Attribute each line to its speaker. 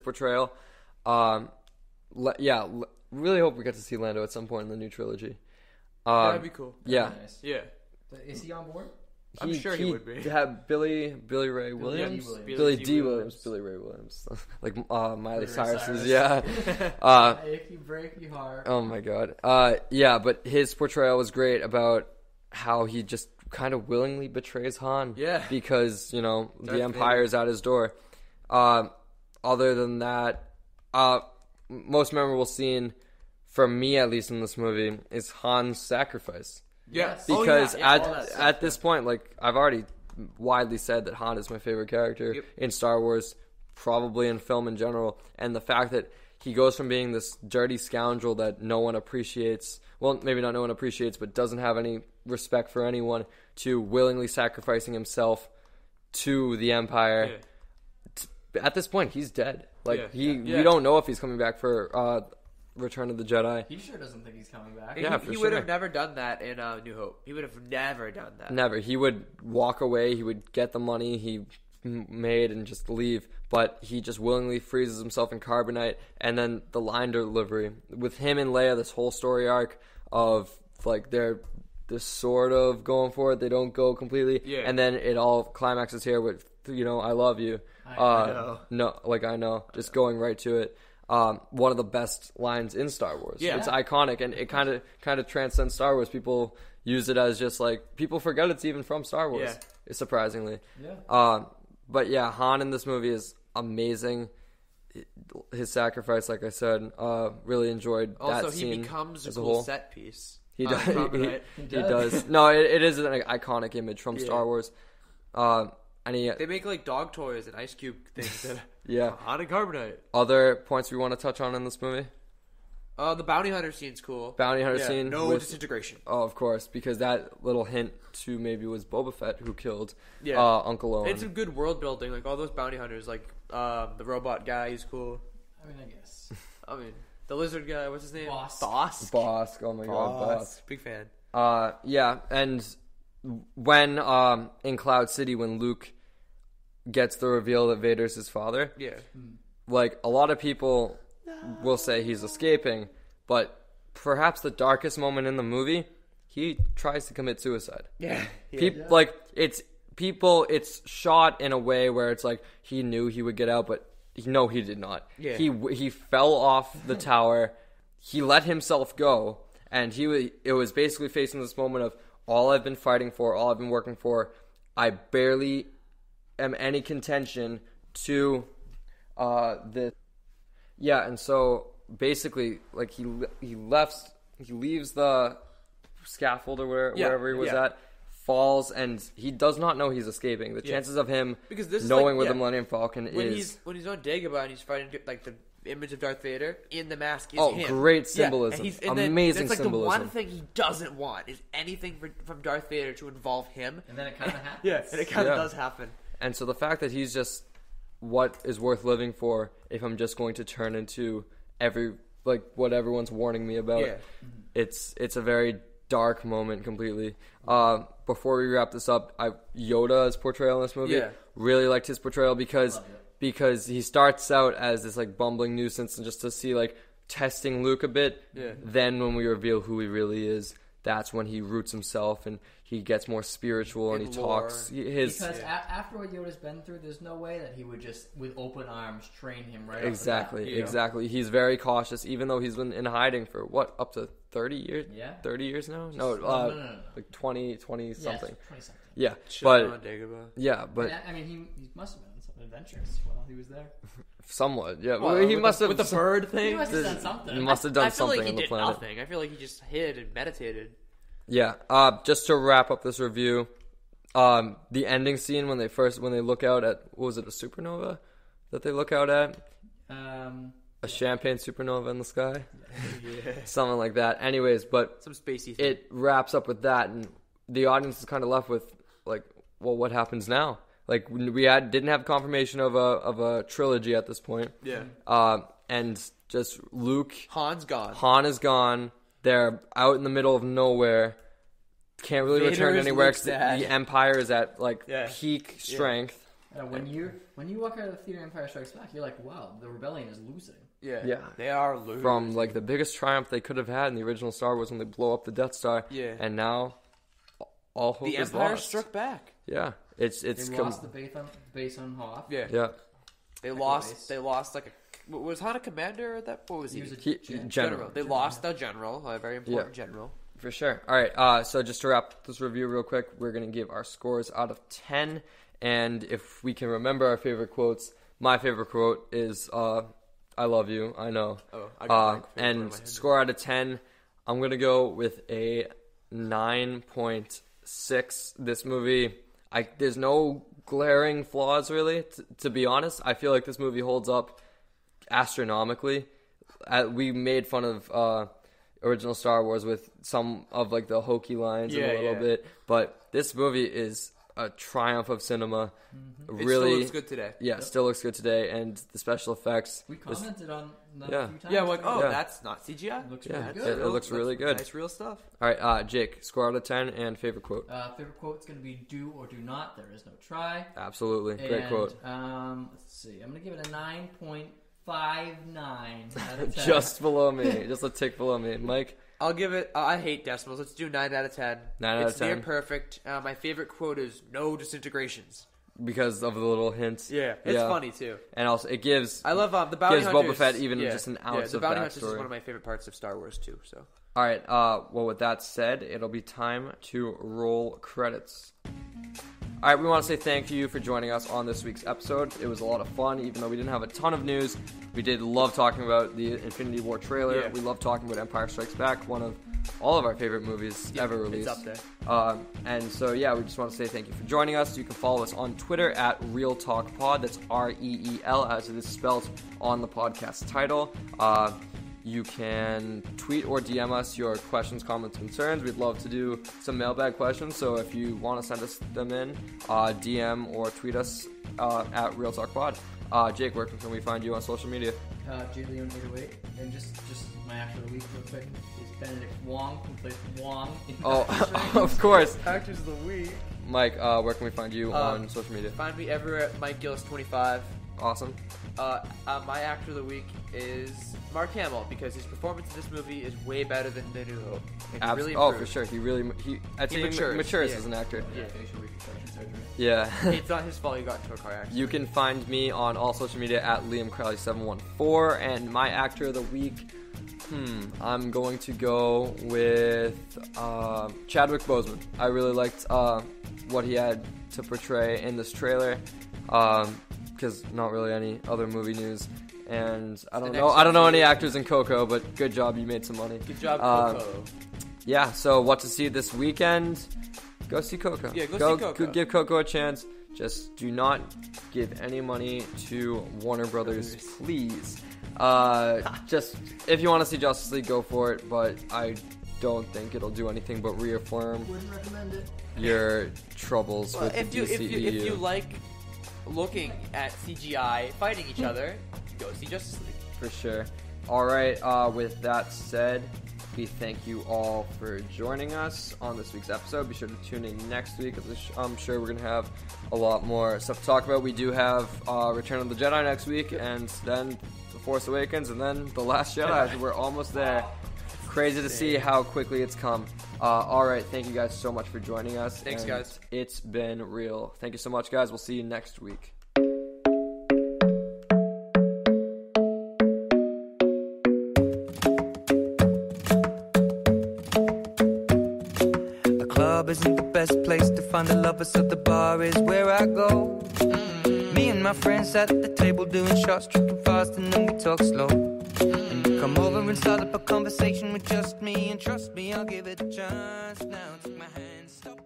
Speaker 1: portrayal. Really hope we get to see Lando at some point in the new trilogy.
Speaker 2: That'd be cool.
Speaker 1: Yeah.
Speaker 3: Nice.
Speaker 2: Yeah.
Speaker 3: Is he on board?
Speaker 2: I'm sure he would be.
Speaker 1: Had Billy Ray Williams,
Speaker 3: Billy
Speaker 1: D. Williams, Billy Ray Williams, like Miley Cyrus's.
Speaker 3: Cyrus.
Speaker 1: Yeah.
Speaker 3: If you break your heart.
Speaker 1: Oh my God. Yeah, but his portrayal was great about how he just kind of willingly betrays Han.
Speaker 2: Yeah.
Speaker 1: Because the
Speaker 2: Darth
Speaker 1: Empire's at his door. Other than that, most memorable scene for me, at least in this movie, is Han's sacrifice.
Speaker 2: Yes.
Speaker 1: Because
Speaker 3: Yeah.
Speaker 1: at this point, like I've already widely said that Han is my favorite character in Star Wars, probably in film in general, and the fact that he goes from being this dirty scoundrel that no one appreciates, well, maybe not no one appreciates, but doesn't have any respect for anyone, to willingly sacrificing himself to the Empire. Yeah. At this point, he's dead. Like we don't know if he's coming back for Return of the Jedi.
Speaker 3: He sure doesn't think he's coming back.
Speaker 1: Yeah,
Speaker 2: he would have never done that in New Hope. He would have never done that.
Speaker 1: Never. He would walk away. He would get the money he made and just leave. But he just willingly freezes himself in carbonite. And then the line delivery with him and Leia, this whole story arc of like they're sort of going for it. They don't go completely. Yeah. And then it all climaxes here with I love you.
Speaker 3: I know.
Speaker 1: No, like I know. Just going right to it. One of the best lines in Star Wars.
Speaker 2: Yeah.
Speaker 1: It's iconic, and it kind of transcends Star Wars. People use it as just like people forget it's even from Star Wars. Yeah. Surprisingly.
Speaker 3: Yeah.
Speaker 1: But yeah, Han in this movie is amazing. His sacrifice, like I said, really enjoyed that scene.
Speaker 2: Also, he becomes a
Speaker 1: as
Speaker 2: cool
Speaker 1: whole
Speaker 2: set piece.
Speaker 1: He does.
Speaker 2: He
Speaker 1: does. No, it is an iconic image from Star Wars.
Speaker 2: They make like dog toys and ice cube things. That
Speaker 1: Han
Speaker 2: and carbonite.
Speaker 1: Other points we want to touch on in this movie?
Speaker 2: The bounty hunter scene's cool.
Speaker 1: Bounty hunter scene.
Speaker 2: No disintegration.
Speaker 1: Oh, of course, because that little hint to maybe was Boba Fett who killed Uncle Owen.
Speaker 2: It's some good world building. Like all those bounty hunters, like the robot guy, he's cool.
Speaker 3: I mean, I guess.
Speaker 2: The lizard guy, what's his name?
Speaker 3: Bosk.
Speaker 1: Bosk. Oh my God, Bosk.
Speaker 2: Big fan.
Speaker 1: Yeah, and when in Cloud City, when Luke gets the reveal that Vader's his father, like a lot of people will say he's escaping, but perhaps the darkest moment in the movie, he tries to commit suicide. Like it's shot in a way where it's like he knew he would get out, but no, he did not. He fell off the tower. He let himself go, and it was basically facing this moment of all I've been fighting for, all I've been working for. I barely am any contention to this. Yeah, and so basically, like he leaves the scaffold or wherever he was at, falls, and he does not know he's escaping. The chances of him knowing where the Millennium Falcon is
Speaker 2: when he's on Dagobah and he's fighting like the image of Darth Vader in the mask is him.
Speaker 1: Great symbolism. Amazing
Speaker 2: that's like
Speaker 1: symbolism.
Speaker 2: The one thing he doesn't want is anything from Darth Vader to involve him.
Speaker 3: And then it kind of happens.
Speaker 2: And it kind of does happen.
Speaker 1: And so the fact that he's just what is worth living for if I'm just going to turn into what everyone's warning me about. It's a very dark moment completely. Before we wrap this up, Yoda's portrayal in this movie, really liked his portrayal because he starts out as this like bumbling nuisance, and just to see like testing Luke a bit. Then when we reveal who he really is, that's when he roots himself and he gets more spiritual and he talks
Speaker 3: because after what Yoda's been through, there's no way that he would just with open arms train him right
Speaker 1: exactly. He's very cautious, even though he's been in hiding for up to 30 years 30 years now. No, like 20 something.
Speaker 3: 20-something.
Speaker 1: But
Speaker 3: I mean he must have been on some adventures while he was there.
Speaker 1: Somewhat, yeah.
Speaker 2: Well,
Speaker 1: he must have
Speaker 2: with the bird thing.
Speaker 3: He must have done something.
Speaker 1: He must have done something
Speaker 2: like
Speaker 1: on the planet.
Speaker 2: Nothing. I feel like he just hid and meditated.
Speaker 1: Yeah. Just to wrap up this review, the ending scene when they look out at, what was it, a supernova that they look out at? A champagne supernova in the sky? Something like that. Anyways, but
Speaker 2: some spacey thing.
Speaker 1: It wraps up with that, and the audience is kind of left with like, well, what happens now? Like we didn't have confirmation of a trilogy at this point. And just Luke, Han is gone. They're out in the middle of nowhere. Can't really return anywhere because the Empire is at peak strength.
Speaker 3: When you walk out of the theater, Empire Strikes Back, you're like, wow, the rebellion is losing.
Speaker 2: Yeah, they are losing.
Speaker 1: From like the biggest triumph they could have had in the original Star Wars when they blow up the Death Star.
Speaker 2: Yeah,
Speaker 1: and now all hope
Speaker 2: the
Speaker 1: is
Speaker 2: Empire
Speaker 1: lost.
Speaker 2: struck back.
Speaker 1: Yeah, they
Speaker 3: lost the base on Hoth.
Speaker 1: Yeah.
Speaker 2: They lost like was Han a commander? What was he?
Speaker 3: He was a
Speaker 1: general.
Speaker 2: They lost the general, a very important general.
Speaker 1: For sure. All right. So just to wrap this review real quick, we're gonna give our scores out of 10, and if we can remember our favorite quotes, my favorite quote is "I love you." I know.
Speaker 2: Oh, I got
Speaker 1: and score out of 10, I'm gonna go with a 9.6. This movie, there's no glaring flaws really. To be honest, I feel like this movie holds up astronomically. We made fun of original Star Wars with some of like the hokey lines a little bit, but this movie is a triumph of cinema.
Speaker 2: Mm-hmm.
Speaker 1: Really,
Speaker 2: it still looks good today.
Speaker 1: Yeah, still looks good today, and the special effects.
Speaker 3: We commented on that
Speaker 1: Yeah.
Speaker 3: a few times.
Speaker 2: Yeah, like, that's not CGI.
Speaker 3: It looks
Speaker 1: Yeah,
Speaker 3: really good.
Speaker 1: it looks really good.
Speaker 2: Nice real stuff.
Speaker 1: All right, Jake, score out of 10 and favorite quote.
Speaker 3: Favorite quote's going to be "Do or do not. There is no try."
Speaker 1: Absolutely, great quote.
Speaker 3: Let's see. I'm going to give it a 9.59 out of 10.
Speaker 1: Just below me, just a tick below me, Mike.
Speaker 2: I'll give it. I hate decimals. Let's do 9 out of 10.
Speaker 1: 9 out of 10.
Speaker 2: It's near perfect. My favorite quote is "No disintegrations."
Speaker 1: Because of the little hints.
Speaker 2: Yeah, it's funny too.
Speaker 1: And also, it gives.
Speaker 2: I love the bounty
Speaker 1: gives
Speaker 2: hunters.
Speaker 1: Boba Fett even just an ounce
Speaker 2: the
Speaker 1: of
Speaker 2: bounty hunters
Speaker 1: backstory.
Speaker 2: is one of my favorite parts of Star Wars too. So.
Speaker 1: All right. Well, with that said, it'll be time to roll credits. All right, we want to say thank you for joining us on this week's episode. It was a lot of fun, even though we didn't have a ton of news. We did love talking about the Infinity War trailer.
Speaker 2: Yeah.
Speaker 1: We love talking about Empire Strikes Back, one of all of our favorite movies ever released.
Speaker 2: It's up there.
Speaker 1: And so, yeah, we just want to say thank you for joining us. You can follow us on Twitter at Real Talk Pod. That's REEL, as it is spelled on the podcast title. You can tweet or DM us your questions, comments, concerns. We'd love to do some mailbag questions. So if you want to send us them in, DM or tweet us at Real Talk Pod. Jake, where can we find you on social media?
Speaker 3: JLeon808. And just my actor of the week real quick is Benedict Wong, who plays Wong in
Speaker 1: Of course.
Speaker 2: Actors of the week.
Speaker 1: Mike, where can we find you on social media?
Speaker 2: Find me everywhere at Mike Gillis25.
Speaker 1: Awesome.
Speaker 2: My actor of the week is Mark Hamill, because his performance in this movie is way better than The New Hope. Really improved.
Speaker 1: For sure. He matures as an actor.
Speaker 3: Yeah, facial reconstruction surgery.
Speaker 1: Yeah.
Speaker 2: It's not his fault he got into a car accident.
Speaker 1: You can find me on all social media at LiamCrowley714, and my actor of the week, I'm going to go with Chadwick Boseman. I really liked what he had to portray in this trailer, because not really any other movie news. And I don't know any actors in Coco, but good job, you made some money.
Speaker 2: Good job, Coco.
Speaker 1: Yeah, so what to see this weekend? Go see Coco.
Speaker 2: Yeah, go see Coco.
Speaker 1: Give Coco a chance. Just do not give any money to Warner Brothers, please. Just if you want to see Justice League, go for it. But I don't think it'll do anything but reaffirm
Speaker 3: Wouldn't recommend it.
Speaker 1: your troubles with the DCEU.
Speaker 2: If you like looking at CGI fighting each other, go see Justice League.
Speaker 1: For sure. All right, with that said, we thank you all for joining us on this week's episode. Be sure to tune in next week, because I'm sure we're going to have a lot more stuff to talk about. We do have Return of the Jedi next week, and then The Force Awakens, and then The Last Jedi. We're almost there. Crazy to see how quickly it's come. All right, thank you guys so much for joining us.
Speaker 2: Thanks, guys.
Speaker 1: It's been real. Thank you so much, guys. We'll see you next week.
Speaker 4: Isn't the best place to find the lovers, so the bar is where I go. Me and my friends sat at the table doing shots, tripping fast, and then we talk slow. And you come over and start up a conversation with just me, and trust me, I'll give it a chance. Now take my hand, stop.